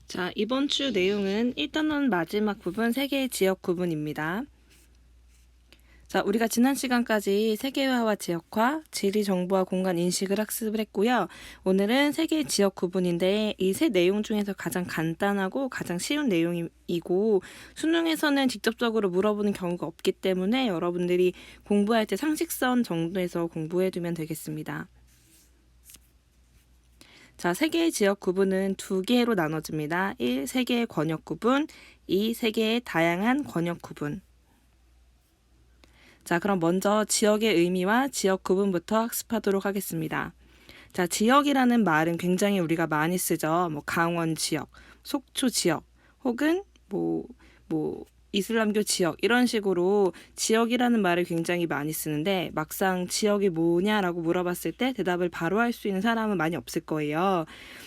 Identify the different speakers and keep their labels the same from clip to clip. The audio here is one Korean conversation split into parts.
Speaker 1: 자, 이번 주 내용은 1단원 마지막 부분 세계의 지역 구분입니다. 자, 우리가 지난 시간까지 세계화와 지역화, 지리 정보와 공간 인식을 학습을 했고요. 오늘은 세계의 지역 구분인데 이 세 내용 중에서 가장 간단하고 가장 쉬운 내용이고 수능에서는 직접적으로 물어보는 경우가 없기 때문에 여러분들이 공부할 때 상식선 정도에서 공부해두면 되겠습니다. 자, 세계의 지역 구분은 두 개로 나눠집니다. 1. 세계의 권역 구분, 2. 세계의 다양한 권역 구분. 자, 그럼 먼저 지역의 의미와 지역 구분부터 학습하도록 하겠습니다. 자, 지역이라는 말은 굉장히 우리가 많이 쓰죠. 강원 지역, 속초 지역, 혹은 이슬람교 지역 이런 식으로 지역이라는 말을 굉장히 많이 쓰는데 막상 지역이 뭐냐라고 물어봤을 때 대답을 바로 할 수 있는 사람은 많이 없을 거예요.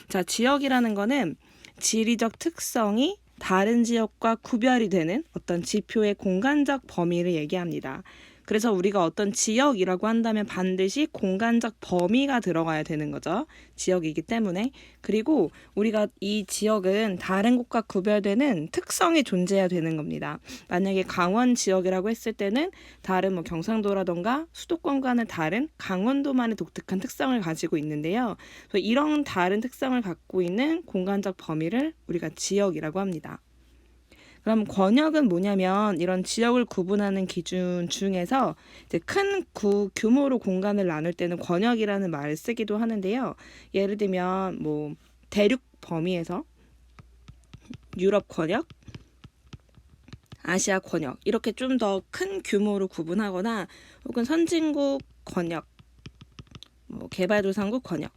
Speaker 1: 자, 지역이라는 거는 지리적 특성이 다른 지역과 구별이 되는 어떤 지표의 공간적 범위를 얘기합니다. 그래서 우리가 어떤 지역이라고 한다면 반드시 공간적 범위가 들어가야 되는 거죠. 지역이기 때문에. 그리고 우리가 이 지역은 다른 곳과 구별되는 특성이 존재해야 되는 겁니다. 만약에 강원 지역이라고 했을 때는 다른 경상도라던가 수도권과는 다른 강원도만의 독특한 특성을 가지고 있는데요. 그래서 이런 다른 특성을 갖고 있는 공간적 범위를 우리가 지역이라고 합니다. 그럼 권역은 뭐냐면 이런 지역을 구분하는 기준 중에서 이제 큰 규모로 공간을 나눌 때는 권역이라는 말을 쓰기도 하는데요. 예를 들면 대륙 범위에서 유럽 권역, 아시아 권역 이렇게 좀 더 큰 규모로 구분하거나 혹은 선진국 권역, 개발도상국 권역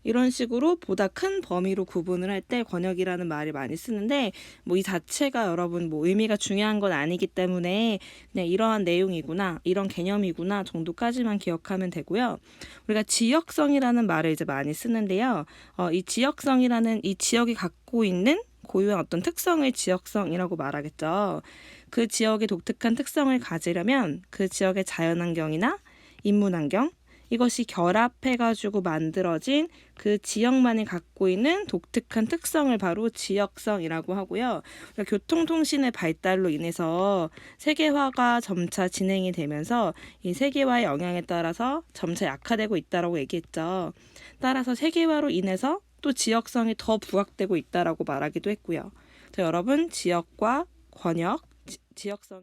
Speaker 1: 이런 식으로 보다 큰 범위로 구분을 할 때 권역이라는 말을 많이 쓰는데 이 자체가 여러분 의미가 중요한 건 아니기 때문에 그냥 이러한 내용이구나, 이런 개념이구나 정도까지만 기억하면 되고요. 우리가 지역성이라는 말을 이제 많이 쓰는데요. 이 지역성이라는 이 지역이 갖고 있는 고유한 어떤 특성을 지역성이라고 말하겠죠. 그 지역의 독특한 특성을 가지려면 그 지역의 자연환경이나 인문환경 이것이 결합해가지고 만들어진 그 지역만이 갖고 있는 독특한 특성을 바로 지역성이라고 하고요. 그러니까 교통통신의 발달로 인해서 세계화가 점차 진행이 되면서 이 세계화의 영향에 따라서 점차 약화되고 있다라고 얘기했죠. 따라서 세계화로 인해서 또 지역성이 더 부각되고 있다라고 말하기도 했고요. 자, 여러분 지역과 권역, 지역성.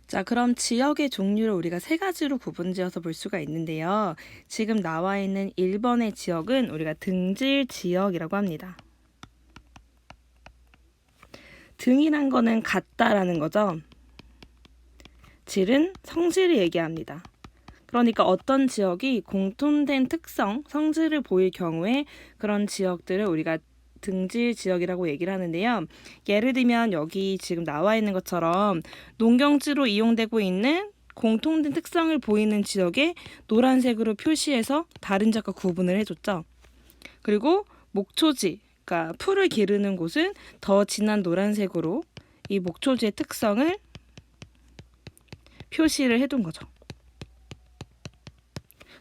Speaker 1: 자, 그럼 지역의 종류를 우리가 세 가지로 구분지어서 볼 수가 있는데요. 지금 나와 있는 1번의 지역은 우리가 등질 지역이라고 합니다. 등이란 거는 같다라는 거죠. 질은 성질을 얘기합니다. 그러니까 어떤 지역이 공통된 특성, 성질을 보일 경우에 그런 지역들을 우리가 등질 지역이라고 얘기를 하는데요. 예를 들면 여기 지금 나와 있는 것처럼 농경지로 이용되고 있는 공통된 특성을 보이는 지역에 노란색으로 표시해서 다른 지역과 구분을 해줬죠. 그리고 목초지, 그러니까 풀을 기르는 곳은 더 진한 노란색으로 이 목초지의 특성을 표시를 해둔 거죠.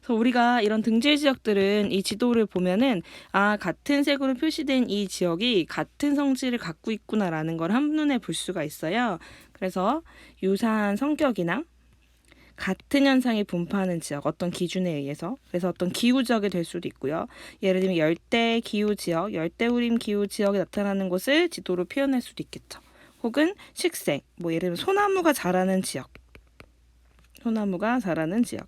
Speaker 1: 그래서 우리가 이런 등질 지역들은 이 지도를 보면은 같은 색으로 표시된 이 지역이 같은 성질을 갖고 있구나라는 걸 한눈에 볼 수가 있어요. 그래서 유사한 성격이나 같은 현상이 분포하는 지역, 어떤 기준에 의해서 그래서 어떤 기후 지역이 될 수도 있고요. 예를 들면 열대 기후 지역, 열대우림 기후 지역이 나타나는 곳을 지도로 표현할 수도 있겠죠. 혹은 식생, 예를 들면 소나무가 자라는 지역, 소나무가 자라는 지역.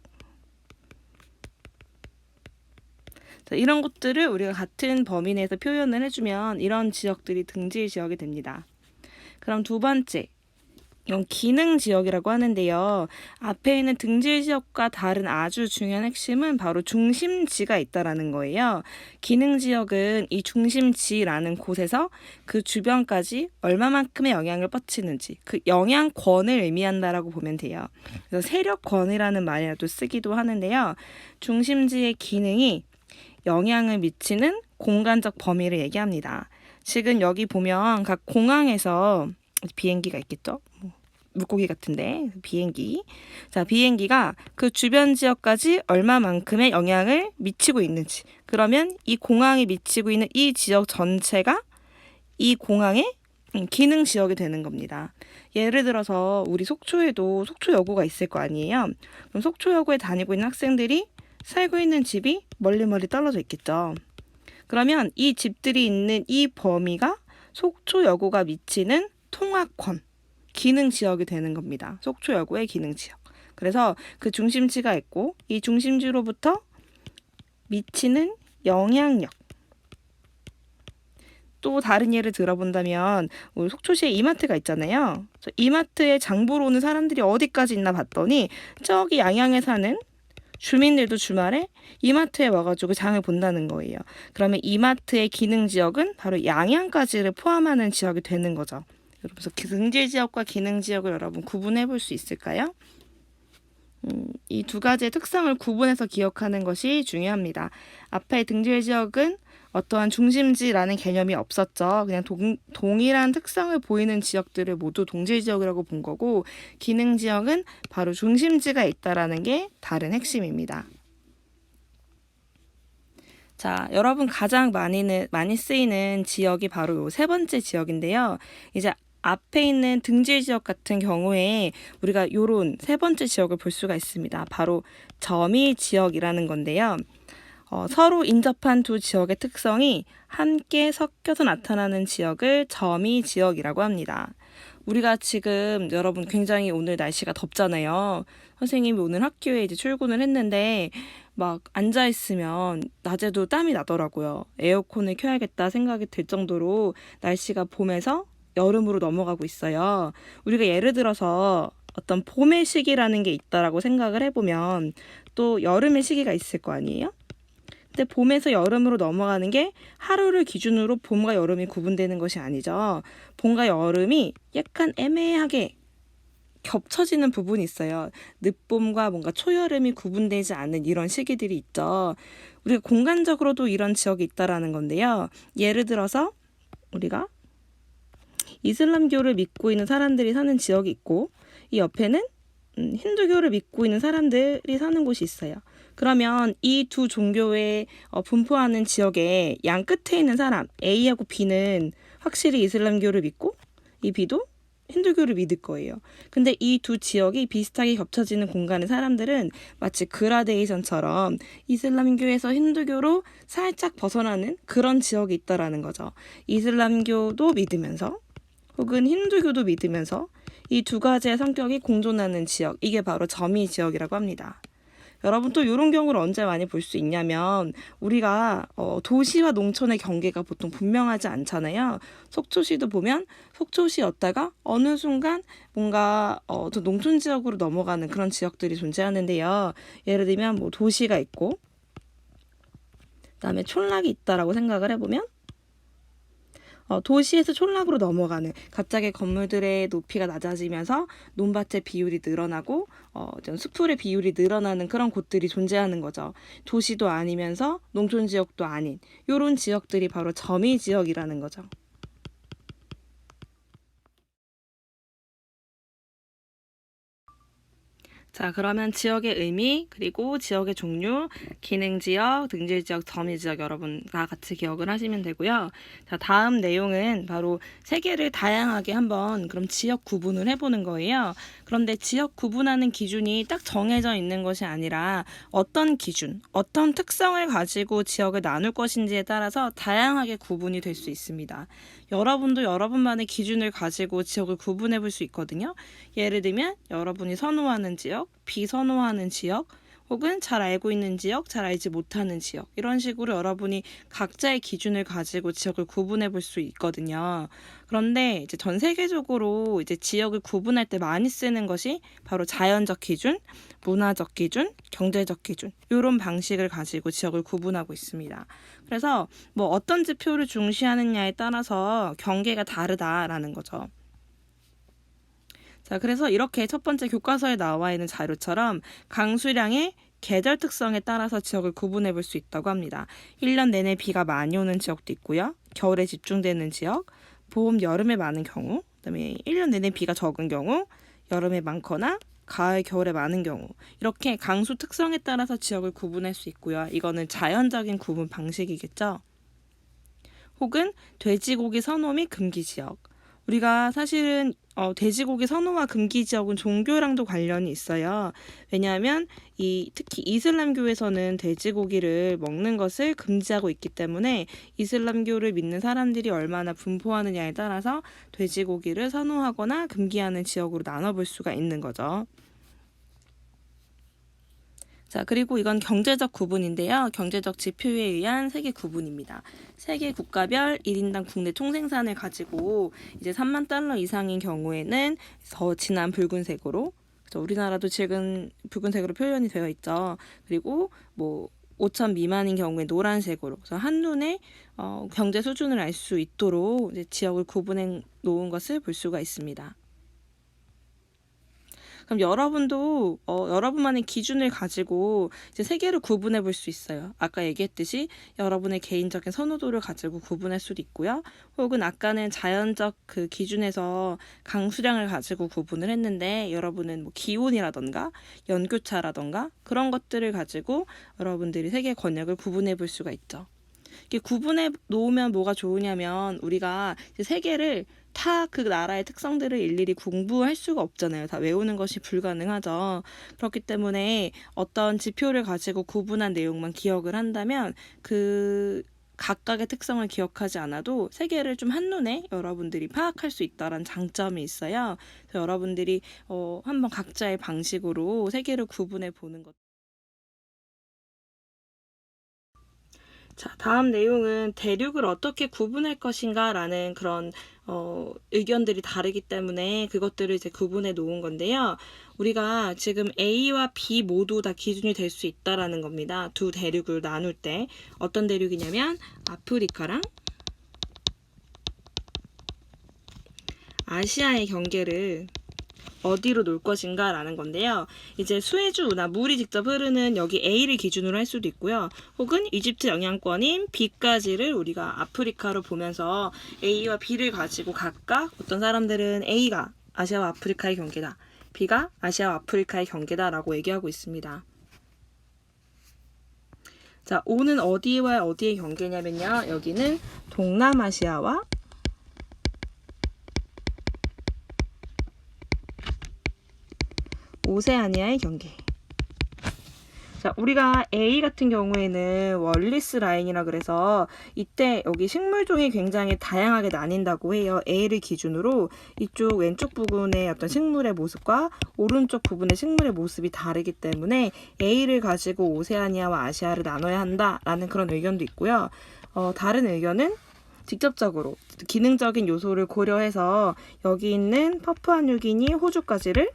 Speaker 1: 자, 이런 것들을 우리가 같은 범위 내에서 표현을 해주면 이런 지역들이 등질 지역이 됩니다. 그럼 두 번째, 이건 기능 지역이라고 하는데요. 앞에 있는 등질 지역과 다른 아주 중요한 핵심은 바로 중심지가 있다라는 거예요. 기능 지역은 이 중심지라는 곳에서 그 주변까지 얼마만큼의 영향을 뻗치는지 그 영향권을 의미한다라고 보면 돼요. 그래서 세력권이라는 말이라도 쓰기도 하는데요. 중심지의 기능이 영향을 미치는 공간적 범위를 얘기합니다. 지금 여기 보면 각 공항에서 비행기가 있겠죠? 물고기 같은데 비행기. 자, 비행기가 그 주변 지역까지 얼마만큼의 영향을 미치고 있는지. 그러면 이 공항에 미치고 있는 이 지역 전체가 이 공항의 기능 지역이 되는 겁니다. 예를 들어서 우리 속초에도 속초여고가 있을 거 아니에요. 그럼 속초여고에 다니고 있는 학생들이 살고 있는 집이 멀리 떨어져 있겠죠. 그러면 이 집들이 있는 이 범위가 속초여고가 미치는 통합권, 기능 지역이 되는 겁니다. 속초여고의 기능 지역. 그래서 그 중심지가 있고 이 중심지로부터 미치는 영향력. 또 다른 예를 들어본다면 우리 속초시에 이마트가 있잖아요. 이마트에 장 보러 오는 사람들이 어디까지 있나 봤더니 저기 양양에 사는 주민들도 주말에 이마트에 와가지고 장을 본다는 거예요. 그러면 이마트의 기능 지역은 바로 양양까지를 포함하는 지역이 되는 거죠. 그래서 등질 지역과 기능 지역을 여러분 구분해 볼 수 있을까요? 이 두 가지의 특성을 구분해서 기억하는 것이 중요합니다. 앞에 등질 지역은 어떠한 중심지라는 개념이 없었죠. 그냥 동일한 특성을 보이는 지역들을 모두 동질 지역이라고 본 거고, 기능 지역은 바로 중심지가 있다라는 게 다른 핵심입니다. 자, 여러분 가장 많이 쓰이는 지역이 바로 요 세 번째 지역인데요. 이제 앞에 있는 등질 지역 같은 경우에 우리가 요런 세 번째 지역을 볼 수가 있습니다. 바로 점이 지역이라는 건데요. 서로 인접한 두 지역의 특성이 함께 섞여서 나타나는 지역을 점이 지역이라고 합니다. 우리가 지금 여러분 굉장히 오늘 날씨가 덥잖아요. 선생님이 오늘 학교에 이제 출근을 했는데 막 앉아있으면 낮에도 땀이 나더라고요. 에어컨을 켜야겠다 생각이 들 정도로 날씨가 봄에서 여름으로 넘어가고 있어요. 우리가 예를 들어서 어떤 봄의 시기라는 게 있다라고 생각을 해보면 또 여름의 시기가 있을 거 아니에요? 근데 봄에서 여름으로 넘어가는 게 하루를 기준으로 봄과 여름이 구분되는 것이 아니죠. 봄과 여름이 약간 애매하게 겹쳐지는 부분이 있어요. 늦봄과 뭔가 초여름이 구분되지 않는 이런 시기들이 있죠. 우리가 공간적으로도 이런 지역이 있다라는 건데요. 예를 들어서 우리가 이슬람교를 믿고 있는 사람들이 사는 지역이 있고 이 옆에는 힌두교를 믿고 있는 사람들이 사는 곳이 있어요. 그러면 이 두 종교에 분포하는 지역의 양 끝에 있는 사람 A하고 B는 확실히 이슬람교를 믿고 이 B도 힌두교를 믿을 거예요. 근데 이 두 지역이 비슷하게 겹쳐지는 공간의 사람들은 마치 그라데이션처럼 이슬람교에서 힌두교로 살짝 벗어나는 그런 지역이 있다라는 거죠. 이슬람교도 믿으면서 혹은 힌두교도 믿으면서 이 두 가지의 성격이 공존하는 지역, 이게 바로 점이 지역이라고 합니다. 여러분 또 이런 경우를 언제 많이 볼 수 있냐면 우리가 도시와 농촌의 경계가 보통 분명하지 않잖아요. 속초시도 보면 속초시였다가 어느 순간 뭔가 또 농촌 지역으로 넘어가는 그런 지역들이 존재하는데요. 예를 들면 뭐 도시가 있고 그다음에 촌락이 있다라고 생각을 해보면 도시에서 촌락으로 넘어가는 갑자기 건물들의 높이가 낮아지면서 논밭의 비율이 늘어나고 좀 수풀의 비율이 늘어나는 그런 곳들이 존재하는 거죠. 도시도 아니면서 농촌 지역도 아닌 이런 지역들이 바로 점이 지역이라는 거죠. 자, 그러면 지역의 의미, 그리고 지역의 종류, 기능 지역, 등질 지역, 점의 지역 여러분과 같이 기억을 하시면 되고요. 자, 다음 내용은 바로 세 개를 다양하게 한번 그럼 지역 구분을 해보는 거예요. 그런데 지역 구분하는 기준이 딱 정해져 있는 것이 아니라 어떤 기준, 어떤 특성을 가지고 지역을 나눌 것인지에 따라서 다양하게 구분이 될 수 있습니다. 여러분도 여러분만의 기준을 가지고 지역을 구분해 볼 수 있거든요. 예를 들면 여러분이 선호하는 지역, 비선호하는 지역, 혹은 잘 알고 있는 지역, 잘 알지 못하는 지역, 이런 식으로 여러분이 각자의 기준을 가지고 지역을 구분해 볼 수 있거든요. 그런데 이제 전 세계적으로 이제 지역을 구분할 때 많이 쓰는 것이 바로 자연적 기준, 문화적 기준, 경제적 기준, 이런 방식을 가지고 지역을 구분하고 있습니다. 그래서 뭐 어떤 지표를 중시하느냐에 따라서 경계가 다르다라는 거죠. 자, 그래서 이렇게 첫 번째 교과서에 나와 있는 자료처럼 강수량의 계절 특성에 따라서 지역을 구분해 볼 수 있다고 합니다. 1년 내내 비가 많이 오는 지역도 있고요. 겨울에 집중되는 지역, 봄, 여름에 많은 경우, 그다음에 1년 내내 비가 적은 경우, 여름에 많거나 가을, 겨울에 많은 경우 이렇게 강수 특성에 따라서 지역을 구분할 수 있고요. 이거는 자연적인 구분 방식이겠죠. 혹은 돼지고기 선호 및 금기 지역. 우리가 사실은 돼지고기 선호와 금기 지역은 종교랑도 관련이 있어요. 왜냐하면 특히 이슬람교에서는 돼지고기를 먹는 것을 금지하고 있기 때문에 이슬람교를 믿는 사람들이 얼마나 분포하느냐에 따라서 돼지고기를 선호하거나 금기하는 지역으로 나눠볼 수가 있는 거죠. 자, 그리고 이건 경제적 구분인데요. 경제적 지표에 의한 세계 구분입니다. 세계 국가별 1인당 국내 총생산을 가지고 이제 3만 달러 이상인 경우에는 더 진한 붉은색으로, 우리나라도 지금 붉은색으로 표현이 되어 있죠. 그리고 5천 미만인 경우에 노란색으로, 그래서 한눈에 경제 수준을 알 수 있도록 이제 지역을 구분해 놓은 것을 볼 수가 있습니다. 그럼 여러분도 여러분만의 기준을 가지고 이제 세계를 구분해 볼 수 있어요. 아까 얘기했듯이 여러분의 개인적인 선호도를 가지고 구분할 수도 있고요. 혹은 아까는 자연적 그 기준에서 강수량을 가지고 구분을 했는데 여러분은 기온이라던가 연교차라던가 그런 것들을 가지고 여러분들이 세계 권역을 구분해 볼 수가 있죠. 이렇게 구분해 놓으면 뭐가 좋으냐면 우리가 이제 세계를 다 그 나라의 특성들을 일일이 공부할 수가 없잖아요. 다 외우는 것이 불가능하죠. 그렇기 때문에 어떤 지표를 가지고 구분한 내용만 기억을 한다면 그 각각의 특성을 기억하지 않아도 세계를 좀 한눈에 여러분들이 파악할 수 있다는 장점이 있어요. 그래서 여러분들이 한번 각자의 방식으로 세계를 구분해 보는 것. 자, 다음 내용은 대륙을 어떻게 구분할 것인가 라는 그런 의견들이 다르기 때문에 그것들을 이제 구분해 놓은 건데요. 우리가 지금 A와 B 모두 다 기준이 될 수 있다라는 겁니다. 두 대륙을 나눌 때 어떤 대륙이냐면 아프리카랑 아시아의 경계를 어디로 놓을 것인가 라는 건데요. 이제 수에즈 운하, 물이 직접 흐르는 여기 A를 기준으로 할 수도 있고요. 혹은 이집트 영향권인 B까지를 우리가 아프리카로 보면서 A와 B를 가지고 각각 어떤 사람들은 A가 아시아와 아프리카의 경계다. B가 아시아와 아프리카의 경계다 라고 얘기하고 있습니다. 자, O는 어디와 어디의 경계냐면요. 여기는 동남아시아와 오세아니아의 경계. 자, 우리가 A 같은 경우에는 월리스 라인이라 그래서 이때 여기 식물종이 굉장히 다양하게 나뉜다고 해요. A를 기준으로 이쪽 왼쪽 부분의 어떤 식물의 모습과 오른쪽 부분의 식물의 모습이 다르기 때문에 A를 가지고 오세아니아와 아시아를 나눠야 한다라는 그런 의견도 있고요. 다른 의견은 직접적으로 기능적인 요소를 고려해서 여기 있는 파푸아뉴기니, 호주까지를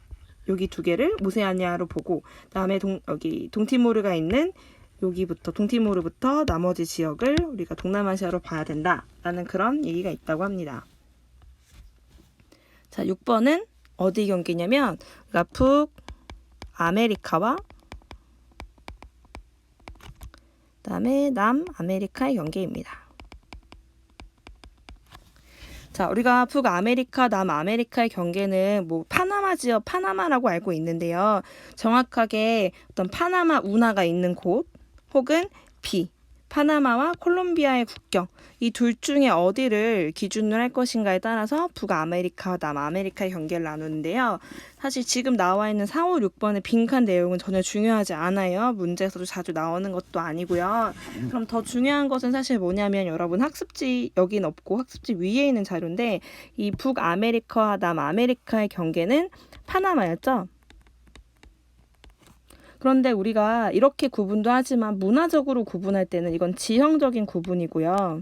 Speaker 1: 여기 두 개를 오세아니아로 보고 그다음에 여기 동티모르가 있는 여기부터 동티모르부터 나머지 지역을 우리가 동남아시아로 봐야 된다라는 그런 얘기가 있다고 합니다. 자, 6번은 어디 경계냐면 북아메리카와 그다음에 남아메리카의 경계입니다. 자, 우리가 북아메리카, 남아메리카의 경계는 파나마 지역, 파나마라고 알고 있는데요. 정확하게 어떤 파나마 운하가 있는 곳, 혹은 B, 파나마와 콜롬비아의 국경, 이 둘 중에 어디를 기준으로 할 것인가에 따라서 북아메리카와 남아메리카의 경계를 나누는데요. 사실 지금 나와 있는 4, 5, 6번의 빈칸 내용은 전혀 중요하지 않아요. 문제에서도 자주 나오는 것도 아니고요. 그럼 더 중요한 것은 사실 뭐냐면 여러분 학습지 여긴 없고 학습지 위에 있는 자료인데 이 북아메리카와 남아메리카의 경계는 파나마였죠. 그런데 우리가 이렇게 구분도 하지만 문화적으로 구분할 때는 이건 지형적인 구분이고요.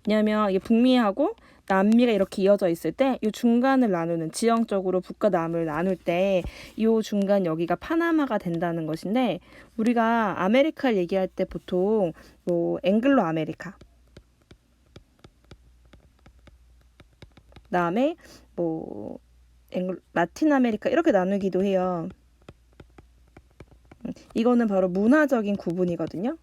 Speaker 1: 왜냐하면 이게 북미하고 남미가 이렇게 이어져 있을 때 이 중간을 나누는 지형적으로 북과 남을 나눌 때 이 중간 여기가 파나마가 된다는 것인데 우리가 아메리카를 얘기할 때 보통 앵글로 아메리카 그다음에 라틴 아메리카 이렇게 나누기도 해요. 이거는 바로 문화적인 구분이거든요.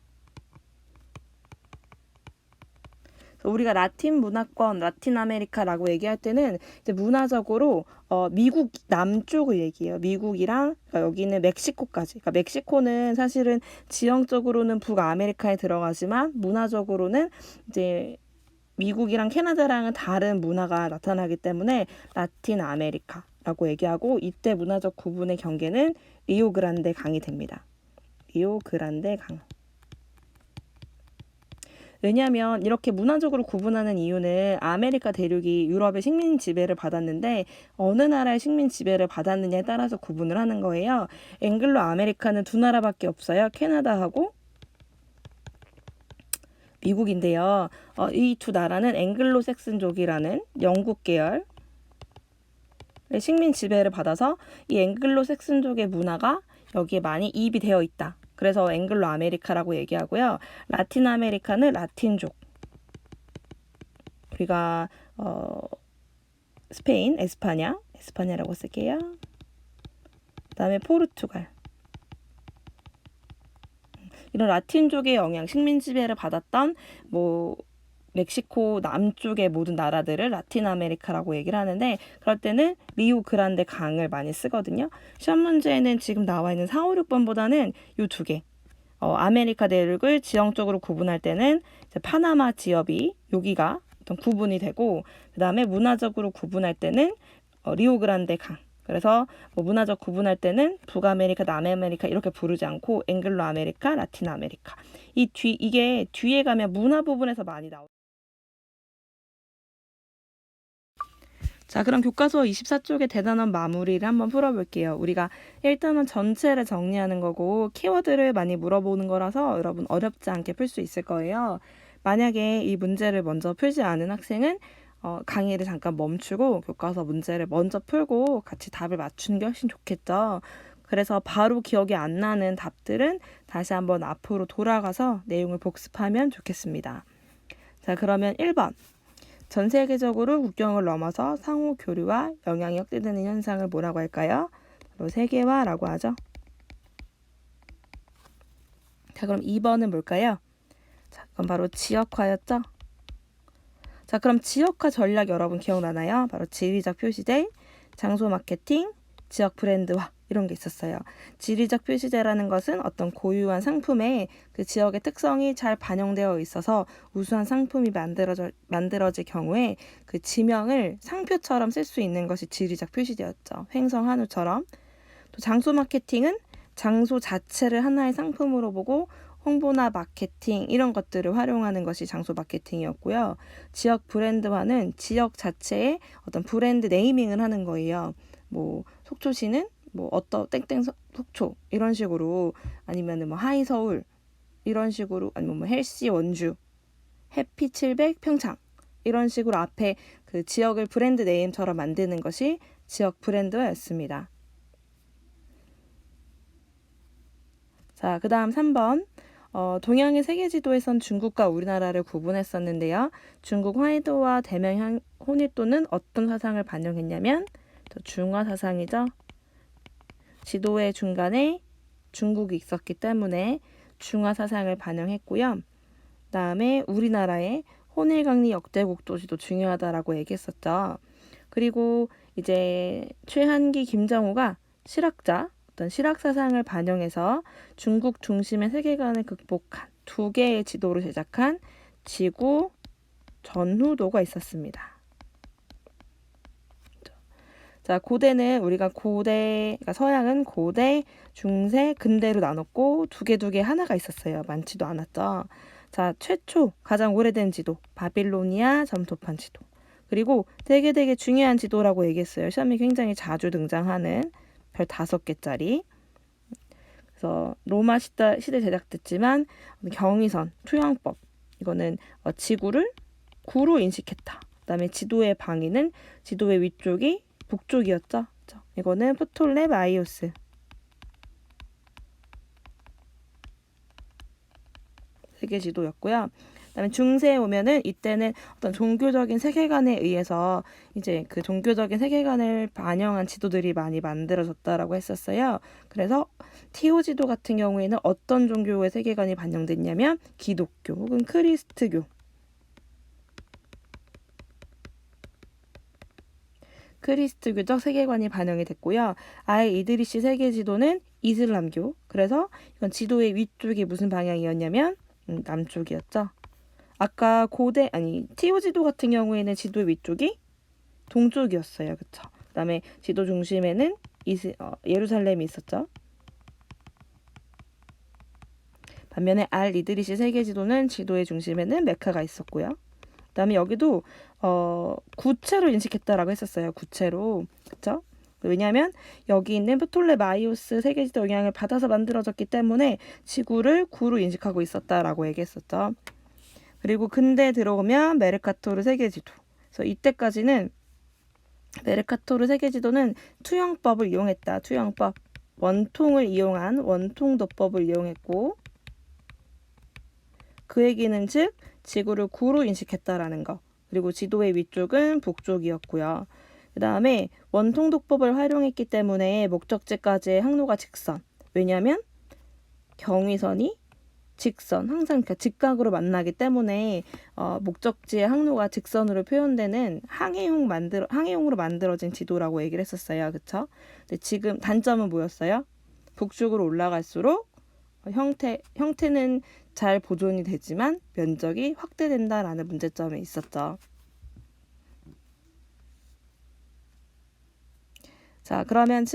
Speaker 1: 우리가 라틴 문화권, 라틴 아메리카라고 얘기할 때는 이제 문화적으로 미국 남쪽을 얘기해요. 미국이랑 그러니까 여기는 멕시코까지. 그러니까 멕시코는 사실은 지형적으로는 북아메리카에 들어가지만 문화적으로는 이제 미국이랑 캐나다랑은 다른 문화가 나타나기 때문에 라틴 아메리카라고 얘기하고, 이때 문화적 구분의 경계는 리오그란데 강이 됩니다. 리오그란데 강. 왜냐하면 이렇게 문화적으로 구분하는 이유는 아메리카 대륙이 유럽의 식민 지배를 받았는데 어느 나라의 식민 지배를 받았느냐에 따라서 구분을 하는 거예요. 앵글로 아메리카는 두 나라밖에 없어요. 캐나다하고 미국인데요. 이 두 나라는 앵글로색슨족이라는 영국 계열 식민 지배를 받아서 이 앵글로색슨족의 문화가 여기에 많이 이입이 되어 있다. 그래서 앵글로 아메리카라고 얘기하고요. 라틴 아메리카는 라틴족. 우리가 스페인, 에스파냐라고 쓸게요. 그다음에 포르투갈. 이런 라틴족의 영향, 식민 지배를 받았던 멕시코 남쪽의 모든 나라들을 라틴 아메리카라고 얘기를 하는데, 그럴 때는 리오 그란데 강을 많이 쓰거든요. 시험 문제에는 지금 나와 있는 4, 5, 6번보다는 이 두 개. 아메리카 대륙을 지형적으로 구분할 때는 이제 파나마 지역이 여기가 어떤 구분이 되고, 그 다음에 문화적으로 구분할 때는 리오 그란데 강. 그래서 문화적 구분할 때는 북아메리카, 남아메리카 이렇게 부르지 않고 앵글로 아메리카, 라틴 아메리카. 이게 뒤에 가면 문화 부분에서 많이 나와요. 자, 그럼 교과서 24쪽의 대단원 마무리를 한번 풀어볼게요. 우리가 일단은 전체를 정리하는 거고 키워드를 많이 물어보는 거라서 여러분 어렵지 않게 풀 수 있을 거예요. 만약에 이 문제를 먼저 풀지 않은 학생은 강의를 잠깐 멈추고 교과서 문제를 먼저 풀고 같이 답을 맞추는 게 훨씬 좋겠죠. 그래서 바로 기억이 안 나는 답들은 다시 한번 앞으로 돌아가서 내용을 복습하면 좋겠습니다. 자, 그러면 1번. 전 세계적으로 국경을 넘어서 상호 교류와 영향이 확대되는 현상을 뭐라고 할까요? 바로 세계화라고 하죠. 자, 그럼 2번은 뭘까요? 자, 그럼 바로 지역화였죠? 자, 그럼 지역화 전략 여러분 기억나나요? 바로 지리적 표시제, 장소 마케팅, 지역 브랜드화 이런 게 있었어요. 지리적 표시제라는 것은 어떤 고유한 상품에 그 지역의 특성이 잘 반영되어 있어서 우수한 상품이 만들어질 경우에 그 지명을 상표처럼 쓸 수 있는 것이 지리적 표시제였죠. 횡성 한우처럼. 또 장소 마케팅은 장소 자체를 하나의 상품으로 보고 홍보나 마케팅 이런 것들을 활용하는 것이 장소 마케팅이었고요. 지역 브랜드화는 지역 자체의 어떤 브랜드 네이밍을 하는 거예요. 속초시는 어떤 땡땡 속초 이런 식으로, 아니면은 하이 서울 이런 식으로, 아니면 헬시 원주, 해피 700 평창 이런 식으로 앞에 그 지역을 브랜드 네임처럼 만드는 것이 지역 브랜드화였습니다. 자, 그 다음 3번. 동양의 세계지도에선 중국과 우리나라를 구분했었는데요. 중국 화이도와 대명 혼일도는 어떤 사상을 반영했냐면 중화 사상이죠. 지도의 중간에 중국이 있었기 때문에 중화 사상을 반영했고요. 그다음에 우리나라의 혼일강리 역대국도시도 중요하다라고 얘기했었죠. 그리고 이제 최한기, 김정우가 실학자, 어떤 실학 사상을 반영해서 중국 중심의 세계관을 극복한 두 개의 지도를 제작한 지구 전후도가 있었습니다. 자, 고대는 우리가 그러니까 서양은 고대, 중세, 근대로 나눴고 두 개 하나가 있었어요. 많지도 않았죠. 자, 최초 가장 오래된 지도 바빌로니아 점토판 지도. 그리고 되게 중요한 지도라고 얘기했어요. 시험에 굉장히 자주 등장하는 별 5개짜리. 그래서 로마 시대 제작됐지만 경의선, 투영법 이거는 지구를 구로 인식했다. 그다음에 지도의 방위는 지도의 위쪽이 북쪽이었죠. 이거는 프톨레마이오스. 세계 지도였고요. 그다음에 중세에 오면은 이때는 어떤 종교적인 세계관에 의해서 이제 그 종교적인 세계관을 반영한 지도들이 많이 만들어졌다라고 했었어요. 그래서 티오 지도 같은 경우에는 어떤 종교의 세계관이 반영됐냐면 기독교 혹은 크리스트교. 크리스트교적 세계관이 반영이 됐고요. 이드리시 세계 지도는 이슬람교. 그래서 이건 지도의 위쪽이 무슨 방향이었냐면 남쪽이었죠. 아까 TO 지도 같은 경우에는 지도의 위쪽이 동쪽이었어요. 그쵸? 그다음에 지도 중심에는 예루살렘이 있었죠. 반면에 이드리시 세계 지도는 지도의 중심에는 메카가 있었고요. 그다음에 여기도 구체로 인식했다라고 했었어요. 구체로. 그쵸? 왜냐하면 여기 있는 프톨레마이오스 세계지도 영향을 받아서 만들어졌기 때문에 지구를 구로 인식하고 있었다라고 얘기했었죠. 그리고 근대 들어오면 메르카토르 세계지도. 그래서 이때까지는 메르카토르 세계지도는 투영법을 이용했다. 투영법. 원통을 이용한 원통도법을 이용했고, 그 얘기는 즉 지구를 구로 인식했다라는 거. 그리고 지도의 위쪽은 북쪽이었고요. 그 다음에 원통도법을 활용했기 때문에 목적지까지의 항로가 직선. 왜냐하면 경위선이 직선, 항상 직각으로 만나기 때문에 목적지의 항로가 직선으로 표현되는 항해용으로 만들어진 지도라고 얘기를 했었어요. 그쵸? 근데 지금 단점은 뭐였어요? 북쪽으로 올라갈수록 형태는 잘 보존이 되지만 면적이 확대된다라는 문제점이 있었죠. 자, 그러면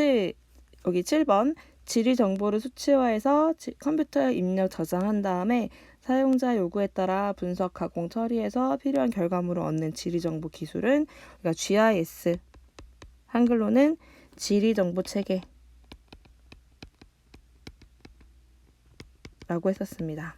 Speaker 1: 여기 7번 지리 정보를 수치화해서 컴퓨터에 입력 저장한 다음에 사용자 요구에 따라 분석, 가공, 처리해서 필요한 결과물을 얻는 지리 정보 기술은 우리가 GIS, 한글로는 지리 정보 체계 라고 했었습니다.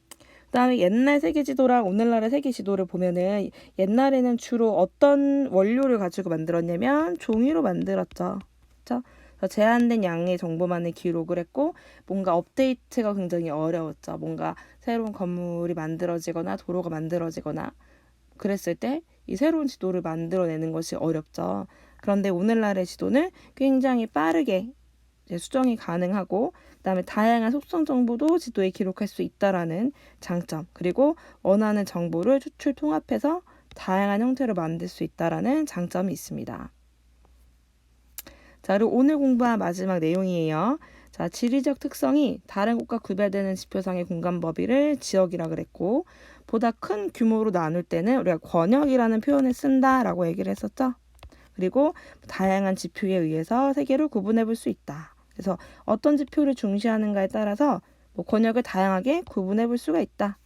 Speaker 1: 그 다음에 옛날 세계 지도랑 오늘날의 세계 지도를 보면은 옛날에는 주로 어떤 원료를 가지고 만들었냐면 종이로 만들었죠. 그렇죠? 제한된 양의 정보만을 기록을 했고 뭔가 업데이트가 굉장히 어려웠죠. 뭔가 새로운 건물이 만들어지거나 도로가 만들어지거나 그랬을 때 이 새로운 지도를 만들어내는 것이 어렵죠. 그런데 오늘날의 지도는 굉장히 빠르게 수정이 가능하고 그다음에 다양한 속성 정보도 지도에 기록할 수 있다라는 장점, 그리고 원하는 정보를 추출 통합해서 다양한 형태로 만들 수 있다라는 장점이 있습니다. 자, 그리고 오늘 공부한 마지막 내용이에요. 자, 지리적 특성이 다른 곳과 구별되는 지표상의 공간 범위를 지역이라 그랬고, 보다 큰 규모로 나눌 때는 우리가 권역이라는 표현을 쓴다라고 얘기를 했었죠. 그리고 다양한 지표에 의해서 세계를 구분해 볼 수 있다. 그래서 어떤 지표를 중시하는가에 따라서 권역을 다양하게 구분해 볼 수가 있다.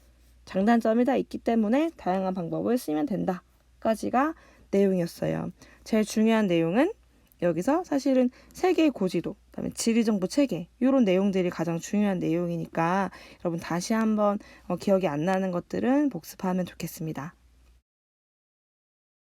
Speaker 1: 장단점이 다 있기 때문에 다양한 방법을 쓰면 된다. 까지가 내용이었어요. 제일 중요한 내용은 여기서 사실은 세계의 고지도, 그다음에 지리정보 체계 이런 내용들이 가장 중요한 내용이니까 여러분 다시 한번 기억이 안 나는 것들은 복습하면 좋겠습니다.